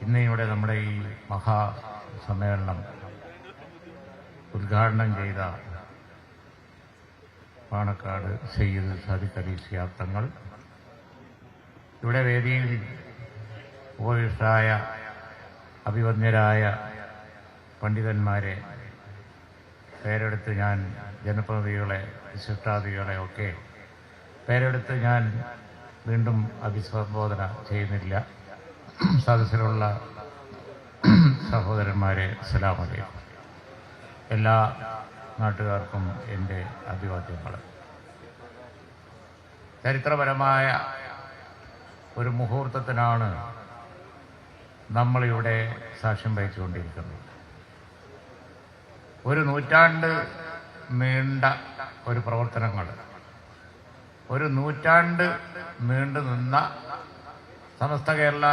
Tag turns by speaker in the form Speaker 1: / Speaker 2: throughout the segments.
Speaker 1: ഇന്ന് ഇവിടെ നമ്മുടെ ഈ മഹാസമ്മേളനം ഉദ്ഘാടനം ചെയ്ത പാണക്കാട് സയ്യിദ് സാദിഖ് അലി ശിഹാബ് തങ്ങൾ, ഇവിടെ വേദിയിൽ ഉപവിഷ്ടരായ അഭിവന്യരായ പണ്ഡിതന്മാരെ പേരെടുത്ത് ഞാൻ ജനപ്രതിനിധികളെ വിശിഷ്ടാതിഥികളെ ഒക്കെ പേരെടുത്ത് ഞാൻ വീണ്ടും അഭിസംബോധന ചെയ്യുന്നില്ല. സദസ്സിലുള്ള സഹോദരന്മാരെ അസ്സലാമു അലൈക്കും. എല്ലാ നാട്ടുകാർക്കും എൻ്റെ അഭിവാദ്യങ്ങൾ. ചരിത്രപരമായ ഒരു മുഹൂർത്തത്തിനാണ് നമ്മളിവിടെ സാക്ഷ്യം വഹിച്ചുകൊണ്ടിരിക്കുന്നത്. ഒരു നൂറ്റാണ്ട് നീണ്ട ഒരു പ്രവർത്തനങ്ങൾ, ഒരു നൂറ്റാണ്ട് നീണ്ടു നിന്ന സമസ്ത കേരള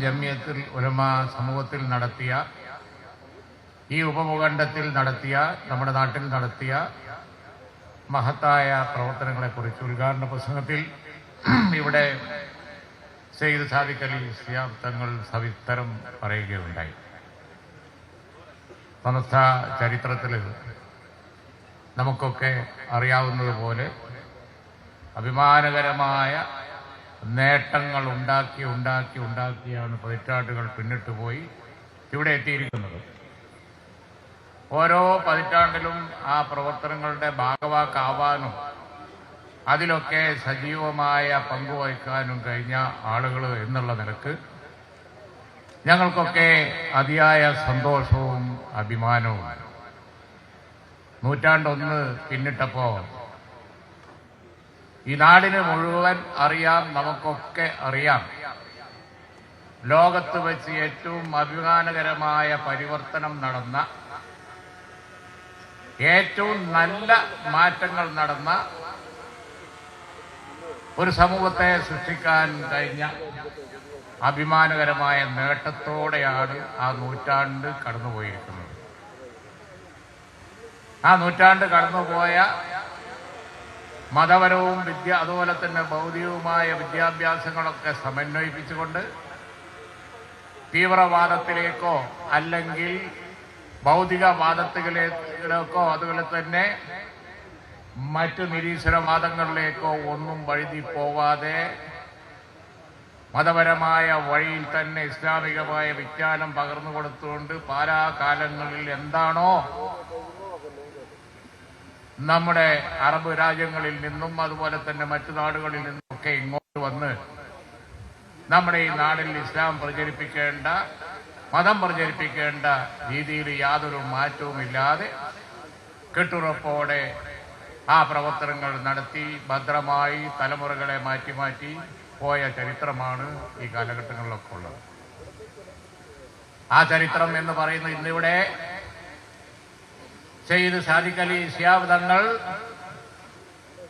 Speaker 1: ജംഇയ്യത്തുൽ ഉലമ സമൂഹത്തിൽ നടത്തിയ, ഈ ഉപഭൂഖണ്ഡത്തിൽ നടത്തിയ, നമ്മുടെ നാട്ടിൽ നടത്തിയ മഹത്തായ പ്രവർത്തനങ്ങളെക്കുറിച്ച് ഉദ്ഘാടന പ്രസംഗത്തിൽ ഇവിടെ സയ്യിദ് സാദിഖ് അലി ശിഹാബ് തങ്ങൾ സവിസ്തരം പറയുകയുണ്ടായി. സമസ്ത ചരിത്രത്തിൽ നമുക്കൊക്കെ അറിയാവുന്നതുപോലെ അഭിമാനകരമായ നേട്ടങ്ങൾ ഉണ്ടാക്കിയാണ് പതിറ്റാണ്ടുകൾ പിന്നിട്ട് പോയി ഇവിടെ എത്തിയിരിക്കുന്നത്. ഓരോ പതിറ്റാണ്ടിലും ആ പ്രവർത്തനങ്ങളുടെ ഭാഗവാക്കാവാനും അതിലൊക്കെ സജീവമായ പങ്കുവഹിക്കാനും കഴിഞ്ഞ ആളുകൾ എന്നുള്ള നിലക്ക് ഞങ്ങൾക്കൊക്കെ അതിയായ സന്തോഷവും അഭിമാനവും. നൂറ്റാണ്ടൊന്ന് പിന്നിട്ടപ്പോൾ ഈ നാടിന് മുഴുവൻ അറിയാം, നമുക്കൊക്കെ അറിയാം, ലോകത്ത് വെച്ച് ഏറ്റവും അഭിമാനകരമായ പരിവർത്തനം നടന്ന, ഏറ്റവും നല്ല മാറ്റങ്ങൾ നടന്ന ഒരു സമൂഹത്തെ സൃഷ്ടിക്കാൻ കഴിഞ്ഞ അഭിമാനകരമായ നേട്ടത്തോടെയാണ് ആ നൂറ്റാണ്ട് കടന്നുപോയിരിക്കുന്നത്. ആ നൂറ്റാണ്ട് കടന്നുപോയ മതപരവും അതുപോലെ തന്നെ ഭൗതികവുമായ വിദ്യാഭ്യാസങ്ങളൊക്കെ സമന്വയിപ്പിച്ചുകൊണ്ട് തീവ്രവാദത്തിലേക്കോ അല്ലെങ്കിൽ ഭൗതികവാദത്തിലേക്കോ അതുപോലെ തന്നെ മറ്റു നിരീശ്വരവാദങ്ങളിലേക്കോ ഒന്നും വഴുതി പോവാതെ മതപരമായ വഴിയിൽ തന്നെ ഇസ്ലാമികമായ വിജ്ഞാനം പകർന്നു കൊടുത്തുകൊണ്ട് പാരാകാലങ്ങളിൽ എന്താണോ നമ്മുടെ അറബ് രാജ്യങ്ങളിൽ നിന്നും അതുപോലെ തന്നെ മറ്റു നാടുകളിൽ നിന്നൊക്കെ ഇങ്ങോട്ട് വന്ന് നമ്മുടെ ഈ നാടിൽ ഇസ്ലാം പ്രചരിപ്പിക്കേണ്ട, മതം പ്രചരിപ്പിക്കേണ്ട രീതിയിൽ യാതൊരു മാറ്റവുമില്ലാതെ കെട്ടുറപ്പോടെ ആ പ്രവർത്തനങ്ങൾ നടത്തി ഭദ്രമായി തലമുറകളെ മാറ്റി പോയ ചരിത്രമാണ് ഈ കാലഘട്ടങ്ങളിലൊക്കെ ഉള്ളത്. ആ ചരിത്രം എന്ന് പറയുന്നത് ഇന്നിവിടെ സയ്യിദ് സാദിഖ് അലി ശിഹാബ് തങ്ങൾ,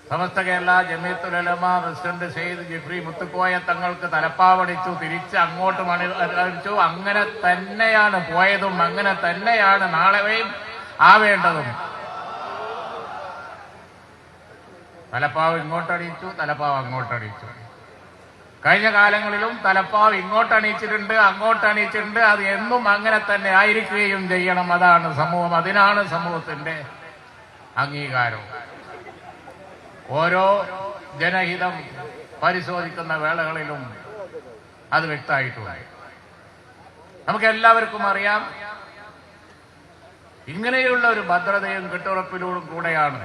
Speaker 1: സമസ്ത കേരള ജംഇയ്യത്തുൽ ഉലമ പ്രസിഡന്റ് സയ്യിദ് ജിഫ്രി മുത്തുക്കോയ തങ്ങൾക്ക് തലപ്പാവടിച്ചു, തിരിച്ച് അങ്ങോട്ട് മണിച്ചു. അങ്ങനെ തന്നെയാണ് പോയതും അങ്ങനെ തന്നെയാണ് നാളെയും ആവേണ്ടതും. തലപ്പാവ് ഇങ്ങോട്ടടിച്ചു, തലപ്പാവ് അങ്ങോട്ടടിച്ചു. കഴിഞ്ഞ കാലങ്ങളിലും തലപ്പാവ് ഇങ്ങോട്ടണിയിച്ചിട്ടുണ്ട്, അങ്ങോട്ടണിയിച്ചിട്ടുണ്ട്. അത് എന്നും അങ്ങനെ തന്നെ ആയിരിക്കുകയും ചെയ്യണം. അതാണ് സമൂഹം, അതിനാണ് സമൂഹത്തിന്റെ അംഗീകാരം. ഓരോ ജനഹിതം പരിശോധിക്കുന്ന വേളകളിലും അത് വ്യക്തമായിട്ടുണ്ട്. നമുക്ക് എല്ലാവർക്കും അറിയാം, ഇങ്ങനെയുള്ള ഒരു ഭദ്രതയും കെട്ടുറപ്പിലൂടെ കൂടെയാണ്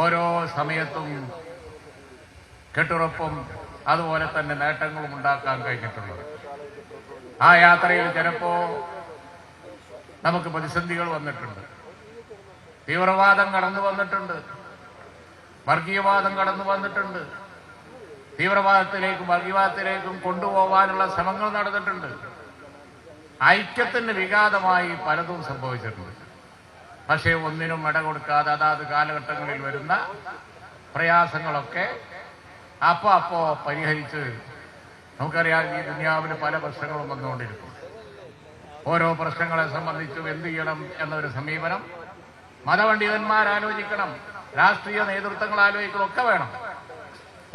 Speaker 1: ഓരോ സമയത്തും കെട്ടുറപ്പും അതുപോലെ തന്നെ നേട്ടങ്ങളും ഉണ്ടാക്കാൻ കഴിഞ്ഞിട്ടുള്ളത്. ആ യാത്രയിൽ ചിലപ്പോ നമുക്ക് പ്രതിസന്ധികൾ വന്നിട്ടുണ്ട്, തീവ്രവാദം കടന്നു വന്നിട്ടുണ്ട്, വർഗീയവാദം കടന്നു വന്നിട്ടുണ്ട്, തീവ്രവാദത്തിലേക്കും വർഗീയവാദത്തിലേക്കും കൊണ്ടുപോകാനുള്ള ശ്രമങ്ങൾ നടന്നിട്ടുണ്ട്. ഐക്യത്തിന് വിഘാതമായി പലതും സംഭവിച്ചിട്ടുണ്ട്. പക്ഷേ ഒന്നിനും ഇട കൊടുക്കാതെ അതാത് കാലഘട്ടങ്ങളിൽ വരുന്ന പ്രയാസങ്ങളൊക്കെ അപ്പോ പരിഹരിച്ച്, നമുക്കറിയാം ഈ ദുനിയാവിന് പല പ്രശ്നങ്ങളും വന്നുകൊണ്ടിരിക്കും. ഓരോ പ്രശ്നങ്ങളെ സംബന്ധിച്ചും എന്ത് ചെയ്യണം എന്നൊരു സമീപനം മതപണ്ഡിതന്മാർ ആലോചിക്കണം, രാഷ്ട്രീയ നേതൃത്വങ്ങൾ ആലോചിക്കണം, ഒക്കെ വേണം.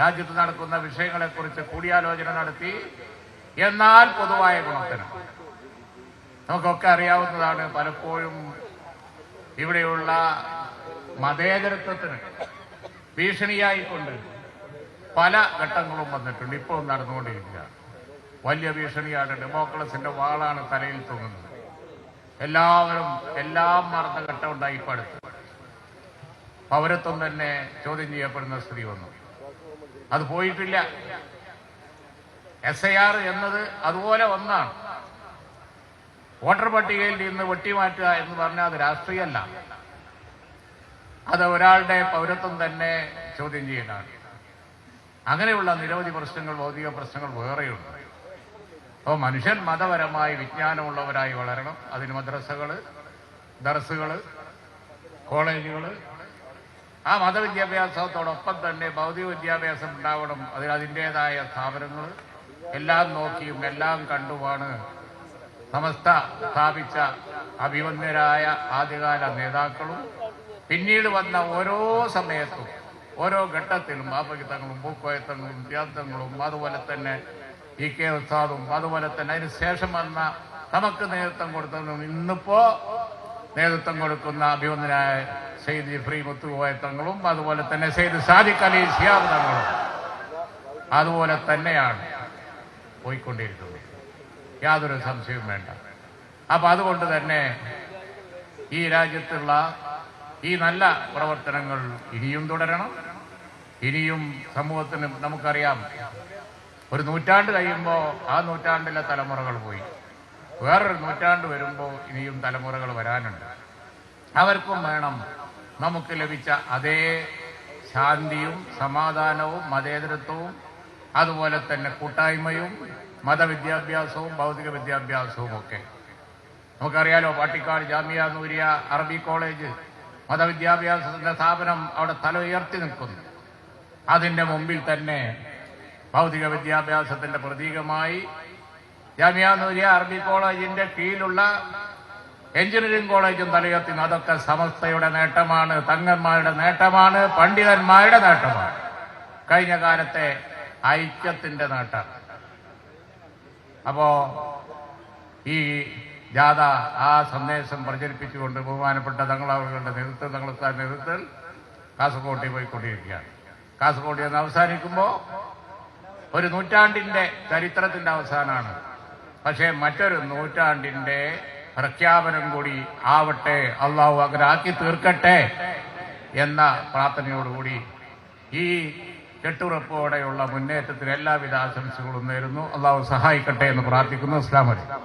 Speaker 1: രാജ്യത്ത് നടക്കുന്ന വിഷയങ്ങളെക്കുറിച്ച് കൂടിയാലോചന നടത്തി എന്നാൽ പൊതുവായ ഗുണത്തിന് നമുക്കൊക്കെ അറിയാവുന്നതാണ്. പലപ്പോഴും ഇവിടെയുള്ള മതേതരത്വത്തിന് ഭീഷണിയായിക്കൊണ്ട് പല ഘട്ടങ്ങളും വന്നിട്ടുണ്ട്. ഇപ്പോൾ നടന്നുകൊണ്ടിരിക്കുക വലിയ ഭീഷണിയാണ്. ഡെമോക്രസിന്റെ വാളാണ് തലയിൽ തൂങ്ങുന്നത്. എല്ലാം മറന്ന ഘട്ടം ഉണ്ടായി. ഇപ്പം അടുത്ത് പൗരത്വം തന്നെ ചോദ്യം ചെയ്യപ്പെടുന്ന സ്ഥിതി വന്നു. അത് പോയിട്ടില്ല. SIR എന്നത് അതുപോലെ ഒന്നാണ്. വോട്ടർ പട്ടികയിൽ നിന്ന് വെട്ടിമാറ്റുക എന്ന് പറഞ്ഞാൽ അത് രാഷ്ട്രീയമല്ല, അത് ഒരാളുടെ പൗരത്വം തന്നെ ചോദ്യം ചെയ്യലാണ്. അങ്ങനെയുള്ള നിരവധി പ്രശ്നങ്ങൾ, ഭൗതിക പ്രശ്നങ്ങൾ വേറെയുണ്ട്. അപ്പോൾ മനുഷ്യൻ മതപരമായി വിജ്ഞാനമുള്ളവരായി വളരണം. അതിന് മദ്രസകൾ, ദർസുകൾ, കോളേജുകൾ, ആ മതവിദ്യാഭ്യാസത്തോടൊപ്പം തന്നെ ഭൗതിക വിദ്യാഭ്യാസം ഉണ്ടാവണം. അതിൻ്റേതായ സ്ഥാപനങ്ങൾ എല്ലാം നോക്കിയും എല്ലാം കണ്ടുമാണ് സമസ്ത സ്ഥാപിച്ച അഭിമന്യരായ ആദ്യകാല നേതാക്കളും പിന്നീട് വന്ന ഓരോ സമയത്തും ഓരോ ഘട്ടത്തിലും ബാപ്പകിത്തങ്ങളും പൂക്കോയത്തങ്ങളും ത്യാഗങ്ങളും അതുപോലെ തന്നെ EK ഉസ്താദും അതുപോലെ തന്നെ അതിന് ശേഷം വന്ന നമുക്ക് നേതൃത്വം കൊടുത്തതും ഇന്നിപ്പോ നേതൃത്വം കൊടുക്കുന്ന അഭിമന്യരായ സെയ്ദ് ജിഫ്രി മുത്തുകോയത്തങ്ങളും അതുപോലെ തന്നെ സെയ്ദ് സാദിഖ് അലി ശിഹാബ് തങ്ങളും അതുപോലെ തന്നെയാണ് പോയിക്കൊണ്ടിരിക്കുന്നത്. യാതൊരു സംശയവും വേണ്ട. അപ്പൊ അതുകൊണ്ട് തന്നെ ഈ രാജ്യത്തുള്ള ഈ നല്ല പ്രവർത്തനങ്ങൾ ഇനിയും തുടരണം. ഇനിയും സമൂഹത്തിന് നമുക്കറിയാം, ഒരു നൂറ്റാണ്ട് കഴിയുമ്പോൾ ആ നൂറ്റാണ്ടിലെ തലമുറകൾ പോയി, വേറൊരു നൂറ്റാണ്ട് വരുമ്പോൾ ഇനിയും തലമുറകൾ വരാനുണ്ട്. അവർക്കും വേണം നമുക്ക് ലഭിച്ച അതേ ശാന്തിയും സമാധാനവും മതേതരത്വവും അതുപോലെ തന്നെ കൂട്ടായ്മയും മതവിദ്യാഭ്യാസവും ഭൗതിക വിദ്യാഭ്യാസവും ഒക്കെ. നമുക്കറിയാലോ, പാട്ടിക്കാട് ജാമിയ നൂരിയ അറബി കോളേജ് മതവിദ്യാഭ്യാസത്തിന്റെ സ്ഥാപനം അവിടെ തല ഉയർത്തി നിൽക്കുന്നു. അതിന്റെ മുമ്പിൽ തന്നെ ഭൗതിക വിദ്യാഭ്യാസത്തിന്റെ പ്രതീകമായി ജാമിയ നൂരിയ അറബി കോളേജിന്റെ കീഴിലുള്ള എഞ്ചിനീയറിംഗ് കോളേജും തലയുയർത്തി. അതൊക്കെ സമസ്തയുടെ നേട്ടമാണ്, തങ്ങന്മാരുടെ നേട്ടമാണ്, പണ്ഡിതന്മാരുടെ നേട്ടമാണ്, കഴിഞ്ഞ കാലത്തെ ഐക്യത്തിന്റെ നേട്ടം. അപ്പോ ഈ ജാഥ ആ സന്ദേശം പ്രചരിപ്പിച്ചുകൊണ്ട് ബഹുമാനപ്പെട്ട തങ്ങളവരുടെ നേതൃത്വത്തിൽ കാസർഗോഡ് പോയിക്കൊണ്ടിരിക്കുകയാണ്. കാസർഗോഡ് എന്ന് അവസാനിക്കുമ്പോൾ ഒരു നൂറ്റാണ്ടിന്റെ ചരിത്രത്തിന്റെ അവസാനമാണ്. പക്ഷേ മറ്റൊരു നൂറ്റാണ്ടിന്റെ പ്രഖ്യാപനം കൂടി ആവട്ടെ, അള്ളാഹു അങ്ങനെ ആക്കി തീർക്കട്ടെ എന്ന പ്രാർത്ഥനയോടുകൂടി ഈ കെട്ടുറപ്പോടെയുള്ള മുന്നേറ്റത്തിന് എല്ലാവിധ ആശംസകളും നേരുന്നു. അള്ളാഹു സഹായിക്കട്ടെ എന്ന് പ്രാർത്ഥിക്കുന്നു. അസ്സലാമു അലൈക്കും.